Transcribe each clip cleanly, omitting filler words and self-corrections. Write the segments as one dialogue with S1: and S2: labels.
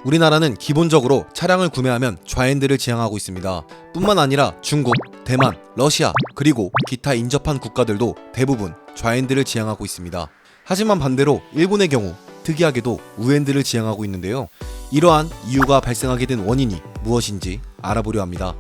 S1: 우리나라는 기본적으로 차량을 구매하면 좌핸들을 지향하고 있습니다. 뿐만 아니라 중국, 대만, 러시아, 그리고 기타 인접한 국가들도 대부분 좌핸들을 지향하고 있습니다. 하지만 반대로 일본의 경우 특이하게도 우핸들을 지향하고 있는데요. 이러한 이유가 발생하게 된 원인이 무엇인지 알아보려 합니다.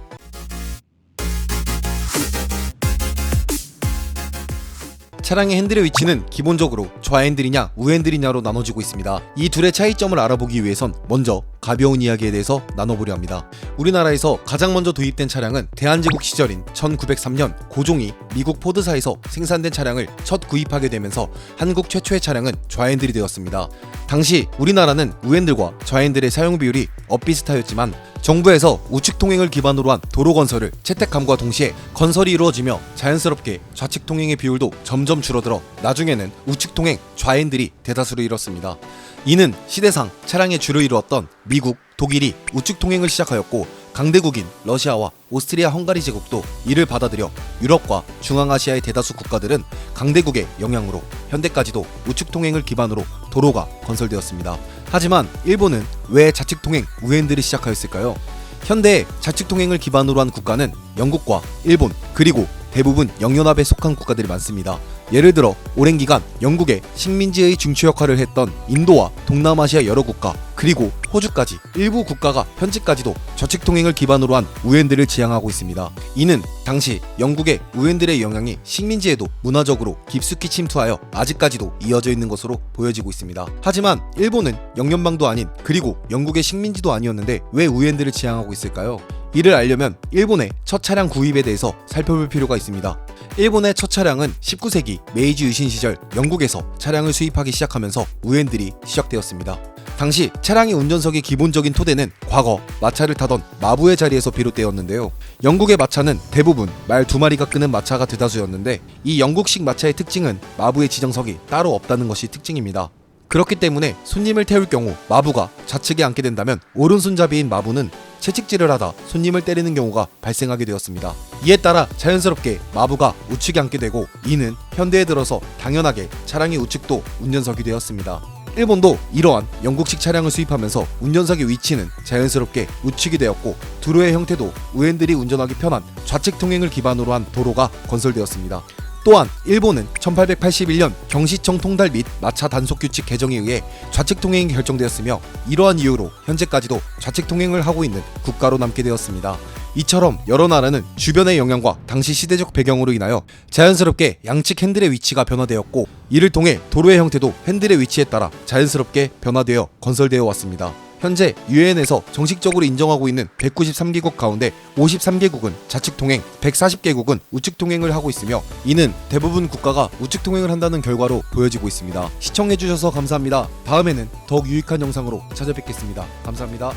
S1: 차량의 핸들의 위치는 기본적으로 좌핸들이냐 우핸들이냐로 나눠지고 있습니다. 이 둘의 차이점을 알아보기 위해선 먼저 가벼운 이야기에 대해서 나눠보려 합니다. 우리나라에서 가장 먼저 도입된 차량은 대한제국 시절인 1903년 고종이 미국 포드사에서 생산된 차량을 첫 구입하게 되면서 한국 최초의 차량은 좌핸들이 되었습니다. 당시 우리나라는 우핸들과 좌핸들의 사용 비율이 엇비슷하였지만 정부에서 우측 통행을 기반으로 한 도로 건설을 채택함과 동시에 건설이 이루어지며 자연스럽게 좌측 통행의 비율도 점점 줄어들어 나중에는 우측 통행 좌핸들이 대다수를 이뤘습니다. 이는 시대상 차량의 주를 이루었던 미국, 독일이 우측 통행을 시작하였고 강대국인 러시아와 오스트리아 헝가리 제국도 이를 받아들여 유럽과 중앙아시아의 대다수 국가들은 강대국의 영향으로 현대까지도 우측 통행을 기반으로 도로가 건설되었습니다. 하지만 일본은 왜 좌측 통행 우핸들을 시작하였을까요? 현대의 좌측 통행을 기반으로 한 국가는 영국과 일본 그리고 대부분 영연합에 속한 국가들이 많습니다. 예를 들어 오랜 기간 영국의 식민지의 중추 역할을 했던 인도와 동남아시아 여러 국가 그리고 호주까지 일부 국가가 현재까지도 좌측 통행을 기반으로 한 우핸들을 지향하고 있습니다. 이는 당시 영국의 우핸들의 영향이 식민지에도 문화적으로 깊숙이 침투하여 아직까지도 이어져 있는 것으로 보여지고 있습니다. 하지만 일본은 영연방도 아닌 그리고 영국의 식민지도 아니었는데 왜 우핸들을 지향하고 있을까요? 이를 알려면 일본의 첫 차량 구입에 대해서 살펴볼 필요가 있습니다. 일본의 첫 차량은 19세기 메이지 유신 시절 영국에서 차량을 수입하기 시작하면서 우핸들이 시작되었습니다. 당시 차량의 운전석의 기본적인 토대는 과거 마차를 타던 마부의 자리에서 비롯되었는데요. 영국의 마차는 대부분 말 2마리가 끄는 마차가 대다수였는데 이 영국식 마차의 특징은 마부의 지정석이 따로 없다는 것이 특징입니다. 그렇기 때문에 손님을 태울 경우 마부가 좌측에 앉게 된다면 오른손잡이인 마부는 채찍질을 하다 손님을 때리는 경우가 발생하게 되었습니다. 이에 따라 자연스럽게 마부가 우측에 앉게 되고 이는 현대에 들어서 당연하게 차량의 우측도 운전석이 되었습니다. 일본도 이러한 영국식 차량을 수입하면서 운전석의 위치는 자연스럽게 우측이 되었고 도로의 형태도 우핸들이 운전하기 편한 좌측 통행을 기반으로 한 도로가 건설되었습니다. 또한 일본은 1881년 경시청 통달 및 마차 단속 규칙 개정에 의해 좌측 통행이 결정되었으며 이러한 이유로 현재까지도 좌측 통행을 하고 있는 국가로 남게 되었습니다. 이처럼 여러 나라는 주변의 영향과 당시 시대적 배경으로 인하여 자연스럽게 양측 핸들의 위치가 변화되었고 이를 통해 도로의 형태도 핸들의 위치에 따라 자연스럽게 변화되어 건설되어 왔습니다. 현재 유엔에서 정식적으로 인정하고 있는 193개국 가운데 53개국은 좌측 통행, 140개국은 우측 통행을 하고 있으며 이는 대부분 국가가 우측 통행을 한다는 결과로 보여지고 있습니다. 시청해주셔서 감사합니다. 다음에는 더욱 유익한 영상으로 찾아뵙겠습니다. 감사합니다.